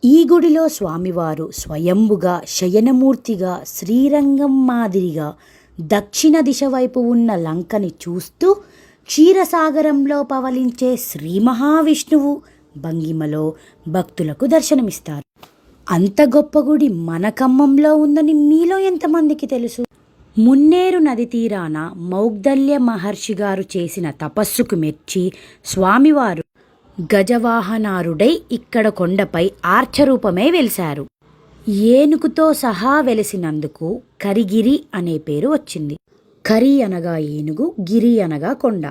ఈ గుడిలో స్వామివారు స్వయంభుగా శయనమూర్తిగా శ్రీరంగం మాదిరిగా దక్షిణ దిశ వైపు ఉన్న లంకని చూస్తూ క్షీరసాగరంలో పవలించే శ్రీ మహావిష్ణువు భంగిమలో భక్తులకు దర్శనమిస్తారు. అంత గొప్ప గుడి మన ఖమ్మంలో ఉందని మీలో ఎంతమందికి తెలుసు? మున్నేరు నది తీరాన మౌగ్దల్య మహర్షి గారు చేసిన తపస్సుకు మెచ్చి స్వామివారు గజవాహనారుడై ఇక్కడ కొండపై ఆర్చరూపమే వెలిశారు. ఏనుగుతో సహా వెలిసినందుకు కరిగిరి అనే పేరు వచ్చింది. కరి అనగా ఏనుగు, గిరి అనగా కొండ.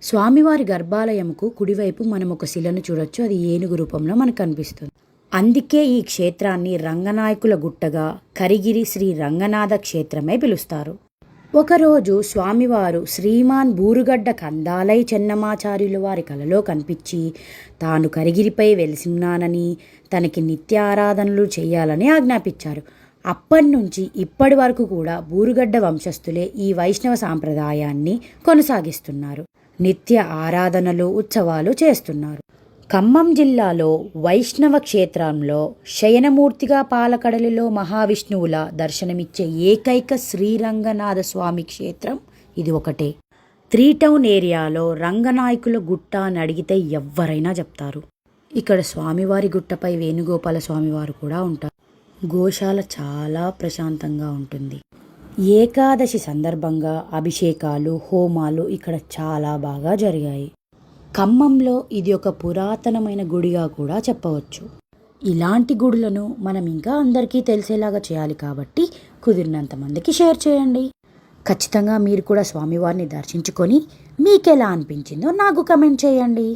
స్వామివారి గర్భాలయంకు కుడివైపు మనం ఒక శిలను చూడొచ్చు. అది ఏనుగు రూపంలో మనకు కనిపిస్తుంది. అందుకే ఈ క్షేత్రాన్ని రంగనాయకుల గుట్టగా కరిగిరి శ్రీ రంగనాథ క్షేత్రమే పిలుస్తారు. ఒకరోజు స్వామివారు శ్రీమాన్ బూరుగడ్డ కందాలై చెన్నమాచార్యుల వారి కలలో కనిపించి తాను కరిగిరిపై వెలిసిన్నానని తనకి నిత్య ఆరాధనలు చేయాలని ఆజ్ఞాపించారు. అప్పటి నుంచి ఇప్పటి వరకు కూడా బూరుగడ్డ వంశస్థులే ఈ వైష్ణవ సాంప్రదాయాన్ని కొనసాగిస్తున్నారు. నిత్య ఆరాధనలు, ఉత్సవాలు చేస్తున్నారు. ఖమ్మం జిల్లాలో వైష్ణవ క్షేత్రంలో శయనమూర్తిగా పాలకడలిలో మహావిష్ణువుల దర్శనమిచ్చే ఏకైక శ్రీరంగనాథ స్వామి క్షేత్రం ఇది ఒకటే. 3 టౌన్ ఏరియాలో రంగనాయకుల గుట్ట అని అడిగితే ఎవ్వరైనా చెప్తారు. ఇక్కడ స్వామివారి గుట్టపై వేణుగోపాల స్వామివారు కూడా ఉంటారు. గోశాల చాలా ప్రశాంతంగా ఉంటుంది. ఏకాదశి సందర్భంగా అభిషేకాలు, హోమాలు ఇక్కడ చాలా బాగా జరిగాయి. ఖమ్మంలో ఇది ఒక పురాతనమైన గుడిగా కూడా చెప్పవచ్చు. ఇలాంటి గుడులను మనం ఇంకా అందరికీ తెలిసేలాగా చేయాలి కాబట్టి కుదిరినంత మందికి షేర్ చేయండి. ఖచ్చితంగా మీరు కూడా స్వామివారిని దర్శించుకొని మీకెలా అనిపించిందో నాకు కమెంట్ చేయండి.